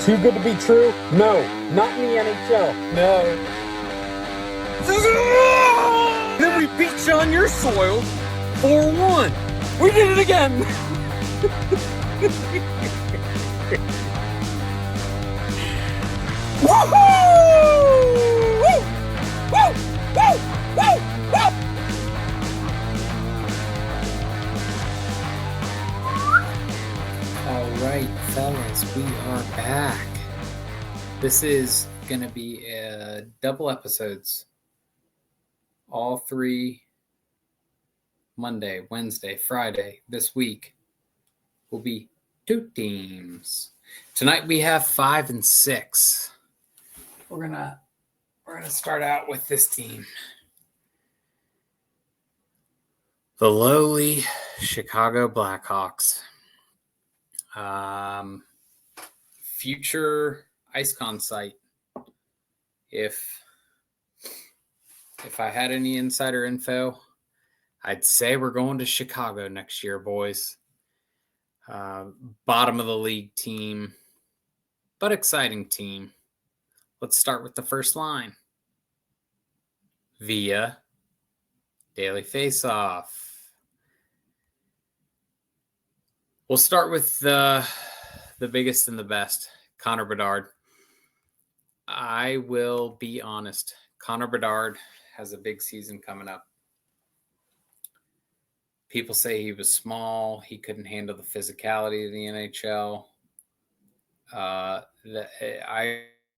Too good to be true? No, not in the NHL. No. Then we beat you on your soil 4-1. We did it again. Woohoo! Woo! Woo! Woo! Woo! Woo! All right, fellas, we are back. This is going to be double episodes. All three Monday, Wednesday, Friday this week will be two teams. Tonight we have 5 and 6. We're gonna start out with this team. The lowly Chicago Blackhawks. Future IceCon site. If I had any insider info, I'd say we're going to Chicago next year, boys. Bottom of the league team, but exciting team. Let's start with the first line. Via Daily Faceoff. We'll start with the biggest and the best, Connor Bedard. I will be honest. Connor Bedard has a big season coming up. People say he was small. He couldn't handle the physicality of the NHL. I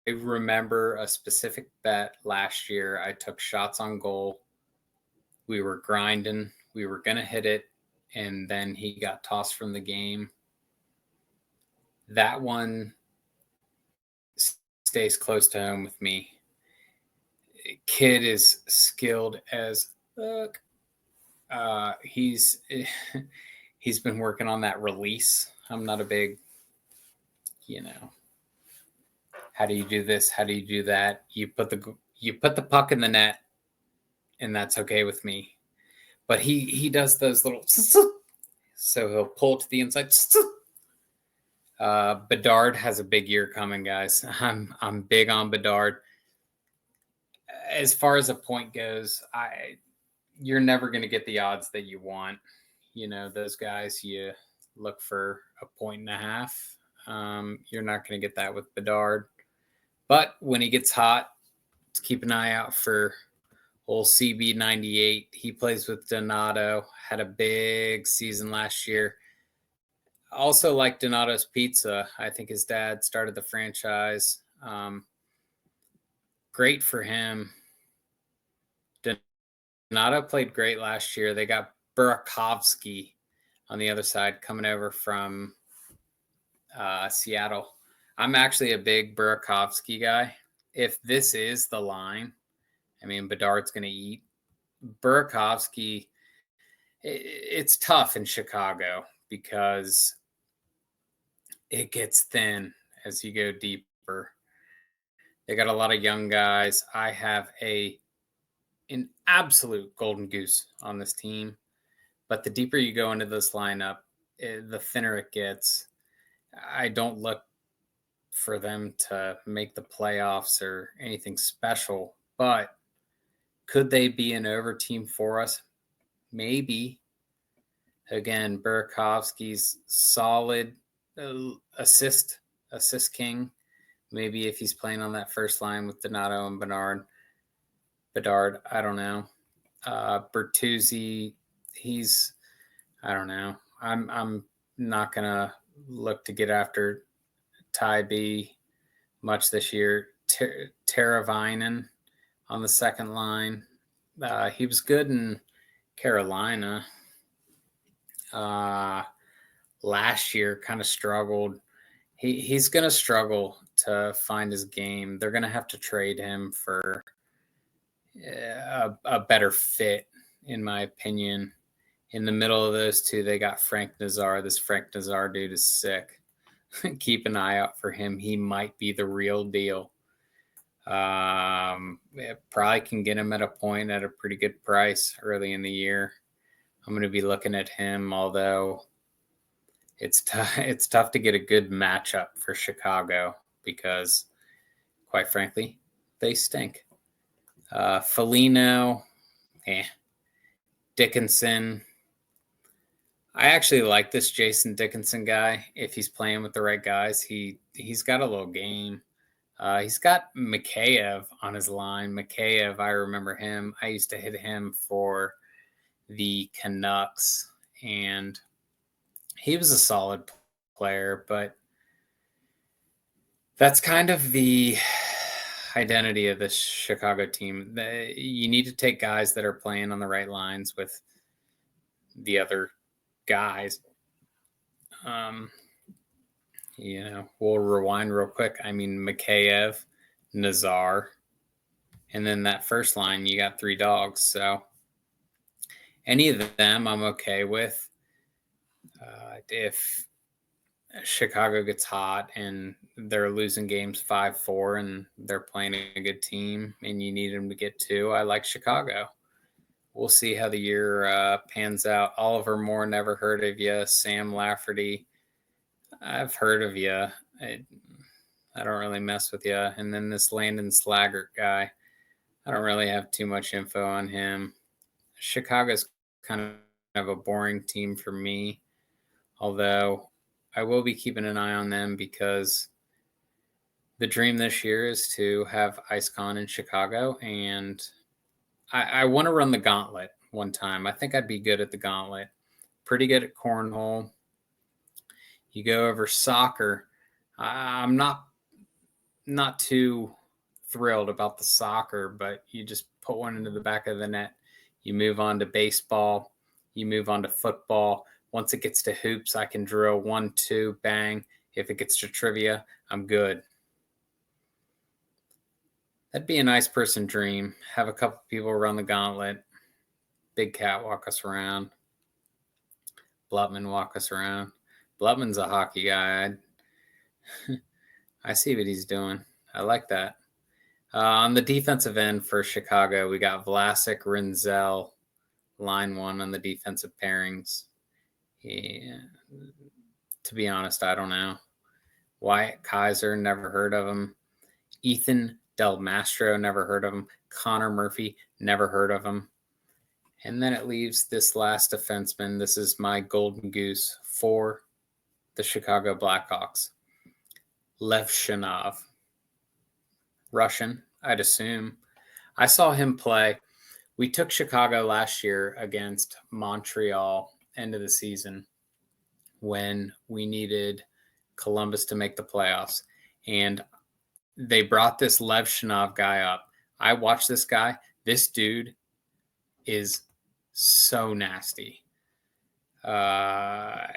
remember a specific bet last year. I took shots on goal. We were grinding. We were going to hit it. And then he got tossed from the game. That one stays close to home with me. Kid is skilled as fuck. He's been working on that release. I'm not a big, how do you do this? How do you do that? You put the puck in the net, and that's okay with me. But he does those little, so he'll pull it to the inside. Bedard has a big year coming, guys. I'm big on Bedard. As far as a point goes, you're never going to get the odds that you want. Those guys, you look for 1.5. You're not going to get that with Bedard. But when he gets hot, let's keep an eye out for old CB98. He plays with Donato. Had a big season last year. Also like Donato's Pizza. I think his dad started the franchise. Great for him. Donato played great last year. They got Burakovsky on the other side coming over from Seattle. I'm actually a big Burakovsky guy. If this is the line, Bedard's going to eat. Burakovsky, it's tough in Chicago because it gets thin as you go deeper. They got a lot of young guys. I have an absolute golden goose on this team. But the deeper you go into this lineup, the thinner it gets. I don't look for them to make the playoffs or anything special. But could they be an over team for us? Maybe. Again, Burakovsky's solid assist king. Maybe if he's playing on that first line with Donato and Bedard, I don't know. Bertuzzi, I don't know. I'm not gonna look to get after Ty B much this year. Teravainen on the second line. He was good in Carolina. Last year kind of struggled. He's going to struggle to find his game. They're going to have to trade him for a better fit, in my opinion. In the middle of those two, they got Frank Nazar. This Frank Nazar dude is sick. Keep an eye out for him. He might be the real deal. Probably can get him at a point at a pretty good price early in the year. I'm going to be looking at him, although it's tough to get a good matchup for Chicago because, quite frankly, they stink. Foligno, Dickinson. I actually like this Jason Dickinson guy. If he's playing with the right guys, he's got a little game. He's got Mikheyev on his line. Mikheyev, I remember him. I used to hit him for the Canucks, and he was a solid player, but that's kind of the identity of this Chicago team. You need to take guys that are playing on the right lines with the other guys. We'll rewind real quick. I mean, Mikheyev, Nazar, and then that first line, you got 3 dogs. So any of them I'm okay with. If Chicago gets hot and they're losing games 5-4 and they're playing a good team and you need them to get 2, I like Chicago. We'll see how the year pans out. Oliver Moore, never heard of you. Sam Lafferty, I've heard of you. I don't really mess with you. And then this Landon Slaggert guy, I don't really have too much info on him. Chicago's kind of a boring team for me, although I will be keeping an eye on them because the dream this year is to have IceCon in Chicago, and I want to run the gauntlet one time. I think I'd be good at the gauntlet. Pretty good at cornhole. You go over soccer. I'm not too thrilled about the soccer, but you just put one into the back of the net. You move on to baseball. You move on to football. Once it gets to hoops, I can drill 1, 2, bang. If it gets to trivia, I'm good. That'd be a nice person dream. Have a couple people run the gauntlet. Big Cat walk us around. Blutman walk us around. Blutman's a hockey guy. I see what he's doing. I like that. On the defensive end for Chicago, we got Vlasic, Rinzel, line 1 on the defensive pairings. To be honest, I don't know. Wyatt Kaiser, never heard of him. Ethan Del Mastro, never heard of him. Connor Murphy, never heard of him. And then it leaves this last defenseman. This is my golden goose for the Chicago Blackhawks. Lev Shinov. Russian, I'd assume. I saw him play. We took Chicago last year against Montreal, end of the season, when we needed Columbus to make the playoffs. And they brought this Lev Shinov guy up. I watched this guy. This dude is so nasty. I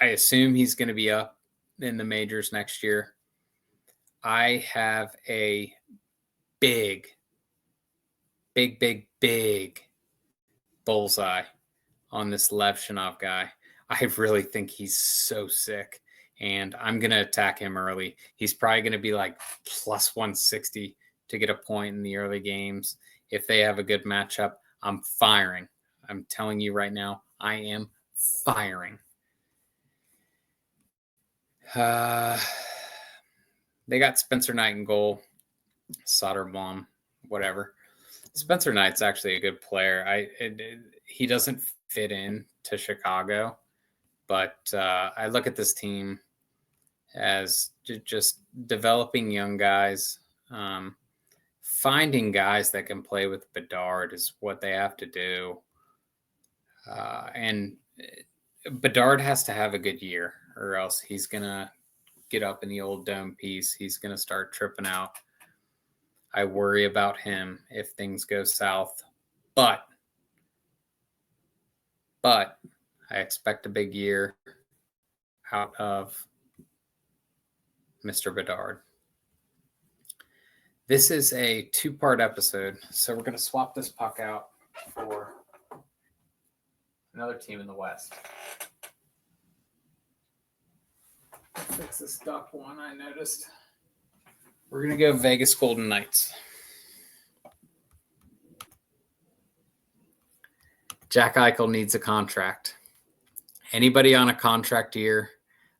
assume he's going to be up in the majors next year. I have a big bullseye on this Lev Shinov guy. I really think he's so sick, and I'm going to attack him early. He's probably going to be like plus 160 to get a point in the early games. If they have a good matchup, I'm firing. I'm telling you right now, I am firing. They got Spencer Knight in goal, Soderblom, whatever. Spencer Knight's actually a good player. He doesn't fit in to Chicago, but I look at this team as just developing young guys. Finding guys that can play with Bedard is what they have to do. And Bedard has to have a good year, or else he's going to get up in the old dome piece. He's going to start tripping out. I worry about him if things go south. But I expect a big year out of Mr. Bedard. This is a 2-part episode, so we're going to swap this puck out for another team in the West. Fix this duck one, I noticed. We're going to go Vegas Golden Knights. Jack Eichel needs a contract. Anybody on a contract year,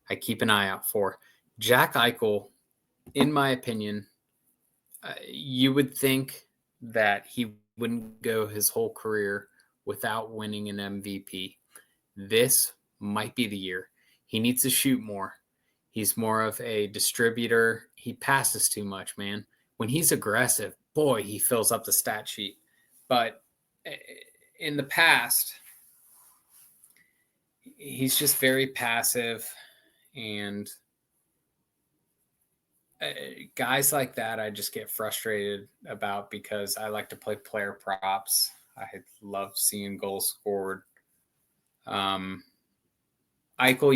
I keep an eye out for. Jack Eichel, in my opinion, you would think that he wouldn't go his whole career without winning an MVP. This might be the year. He needs to shoot more. He's more of a distributor. He passes too much, man. When he's aggressive, boy, he fills up the stat sheet. But in the past, he's just very passive. And guys like that, I just get frustrated about because I like to play player props. I love seeing goals scored. Eichel,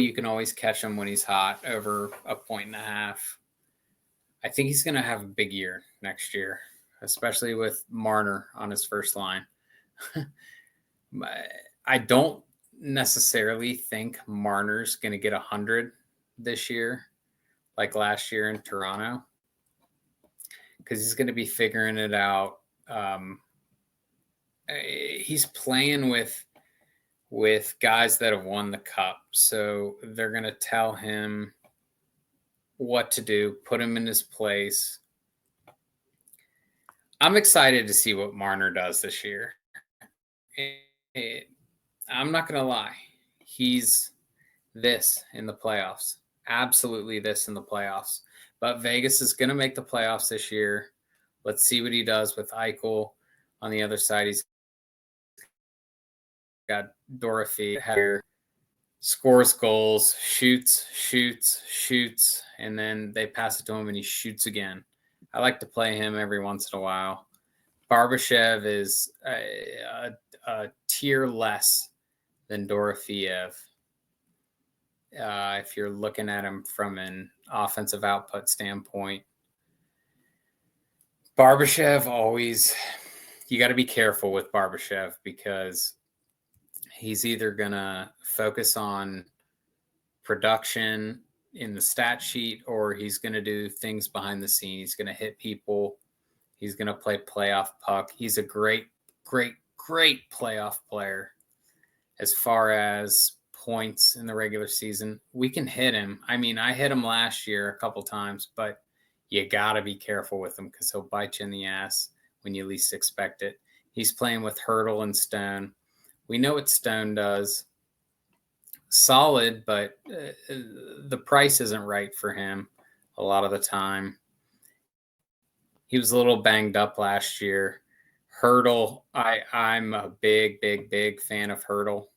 you can always catch him when he's hot, over 1.5 points. I think he's going to have a big year next year, especially with Marner on his first line. I don't necessarily think Marner's going to get 100 this year, like last year in Toronto, because he's going to be figuring it out. He's playing with guys that have won the cup. So they're going to tell him what to do, put him in his place. I'm excited to see what Marner does this year. I'm not going to lie. He's this in the playoffs. Absolutely this in the playoffs. But Vegas is going to make the playoffs this year. Let's see what he does with Eichel. On the other side, he's got Dorothy here, scores goals, shoots, and then they pass it to him and he shoots again. I like to play him every once in a while. Barbashev is a tier less than Dorofeev. If you're looking at him from an offensive output standpoint, Barbashev always, you got to be careful with Barbashev because he's either going to focus on production in the stat sheet or he's going to do things behind the scenes. He's going to hit people. He's going to play playoff puck. He's a great playoff player. As far as points in the regular season, we can hit him. I mean, I hit him last year a couple times, but you got to be careful with him because he'll bite you in the ass when you least expect it. He's playing with Hurdle and Stone. We know what Stone does. Solid, but the price isn't right for him a lot of the time. He was a little banged up last year. Hurdle, I'm a big fan of Hurdle.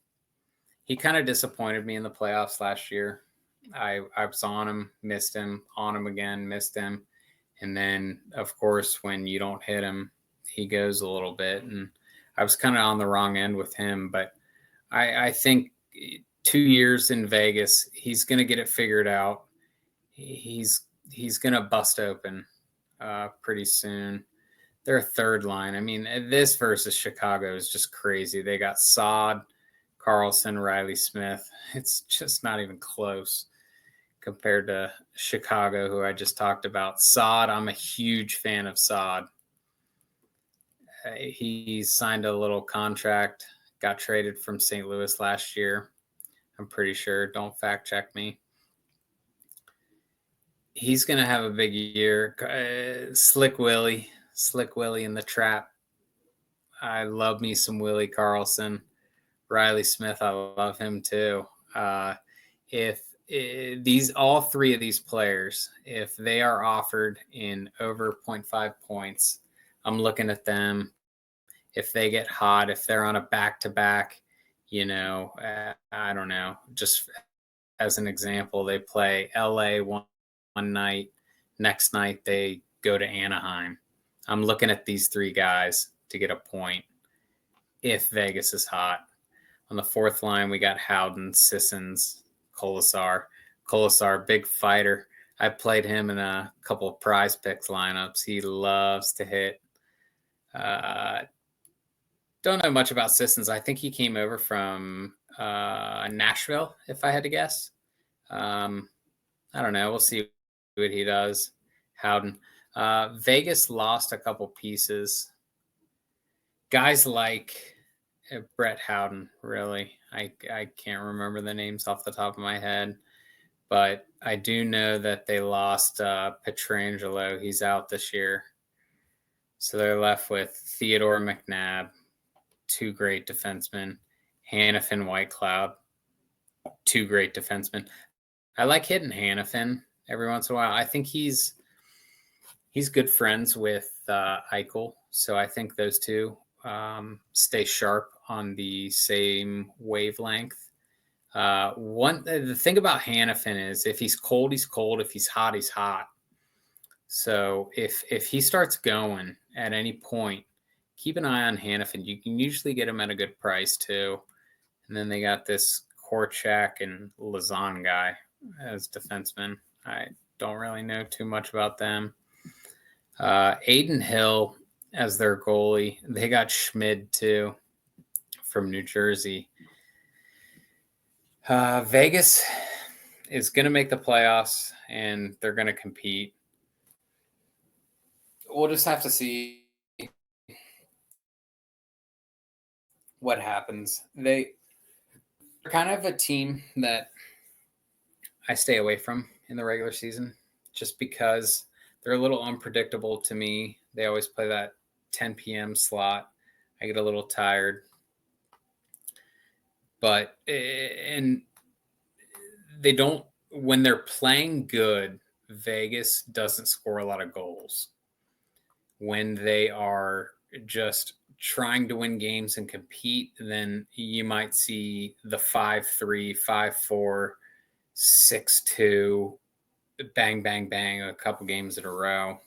He kind of disappointed me in the playoffs last year. I was on him, missed him, on him again, missed him. And then, of course, when you don't hit him, he goes a little bit. And I was kind of on the wrong end with him. But I think 2 years in Vegas, he's going to get it figured out. He's going to bust open pretty soon. Their third line. I mean, this versus Chicago is just crazy. They got Saad, Carlson, Riley Smith. It's just not even close compared to Chicago, who I just talked about. Saad, I'm a huge fan of Saad. He signed a little contract, got traded from St. Louis last year. I'm pretty sure. Don't fact check me. He's going to have a big year. Slick Willie in the trap. I love me some Willie Carlson. Riley Smith, I love him too. If all three of these players, if they are offered in over 0.5 points, I'm looking at them. If they get hot, if they're on a back-to-back, I don't know. Just as an example, they play LA one night. Next night, they go to Anaheim. I'm looking at these three guys to get a point if Vegas is hot. On the fourth line, we got Howden, Sissons, Colasar. Colasar, big fighter. I played him in a couple of prize picks lineups. He loves to hit. Don't know much about Sissons. I think he came over from Nashville, if I had to guess. I don't know. We'll see what he does. Howden. Vegas lost a couple pieces. Guys like Brett Howden, really. I can't remember the names off the top of my head, but I do know that they lost Pietrangelo. He's out this year. So they're left with Theodore McNabb, two great defensemen, Hannafin Whitecloud, two great defensemen. I like hitting Hannafin every once in a while. I think he's good friends with Eichel, so I think those two stay sharp on the same wavelength. The thing about Hannafin is if he's cold, he's cold. If he's hot, he's hot. So if he starts going at any point, keep an eye on Hannafin. You can usually get him at a good price too. And then they got this Korchak and Lazan guy as defensemen. I don't really know too much about them. Aiden Hill as their goalie. They got Schmid too from New Jersey. Vegas is going to make the playoffs and they're going to compete. We'll just have to see what happens. They're kind of a team that I stay away from in the regular season just because they're a little unpredictable to me. They always play that 10 p.m. slot. I get a little tired. But and they don't, when they're playing good, Vegas doesn't score a lot of goals. When they are just trying to win games and compete, then you might see the 5-3, 5-4, 6-2, bang, bang, bang, a couple games in a row,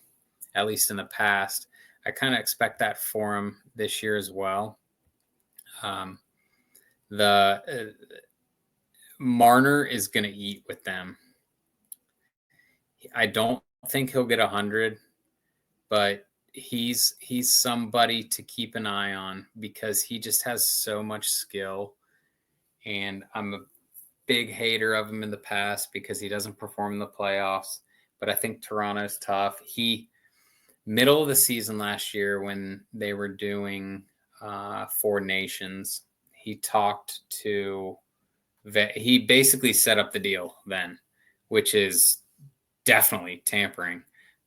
at least in the past. I kind of expect that for them this year as well. Marner is going to eat with them. I don't think he'll get 100, but he's somebody to keep an eye on because he just has so much skill. And I'm a big hater of him in the past because he doesn't perform in the playoffs. But I think Toronto's tough. Middle of the season last year when they were doing Four Nations, he basically set up the deal then, which is definitely tampering.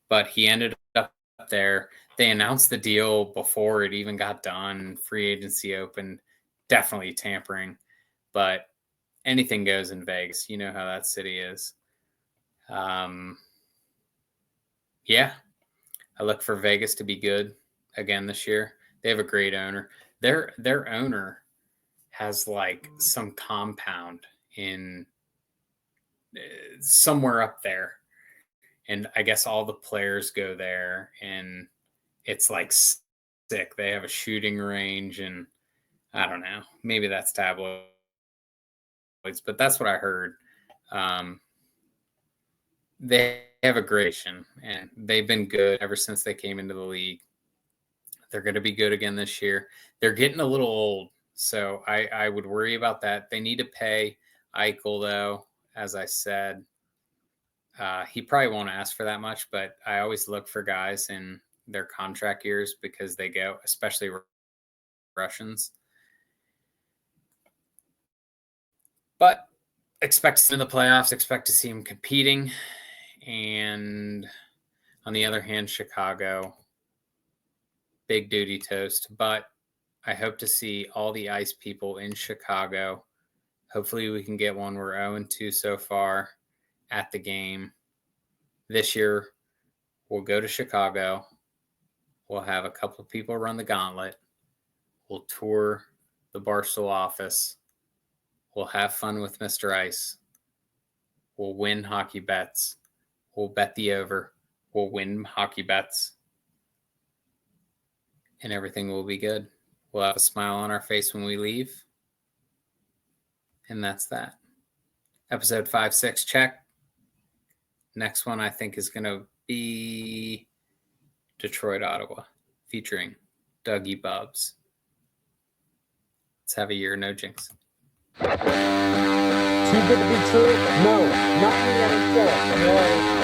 But he ended up there. They announced the deal before it even got done. Free agency opened. Definitely tampering. But anything goes in Vegas. You know how that city is. Yeah. I look for Vegas to be good again this year. They have a great owner. Their owner has like some compound in somewhere up there. And I guess all the players go there and it's like sick. They have a shooting range and I don't know. Maybe that's tabloids, but that's what I heard. They have a great and they've been good ever since they came into the league. They're going to be good again this year. They're getting a little old, so I would worry about that. They need to pay Eichel, though, as I said. He probably won't ask for that much, but I always look for guys in their contract years because they go, especially Russians. But expect to see him in the playoffs, expect to see him competing. And on the other hand, Chicago, big duty toast. But I hope to see all the ice people in Chicago. Hopefully we can get one. We're 0-2 so far at the game. This year, we'll go to Chicago. We'll have a couple of people run the gauntlet. We'll tour the Barstool office. We'll have fun with Mr. Ice. We'll win hockey bets. We'll bet the over. We'll win hockey bets. And everything will be good. We'll have a smile on our face when we leave. And that's that. Episode 5-6, check. Next one I think is going to be Detroit, Ottawa, featuring Dougie Bubbs. Let's have a year, no jinx. Too good to be true? No, not in the NHL. No.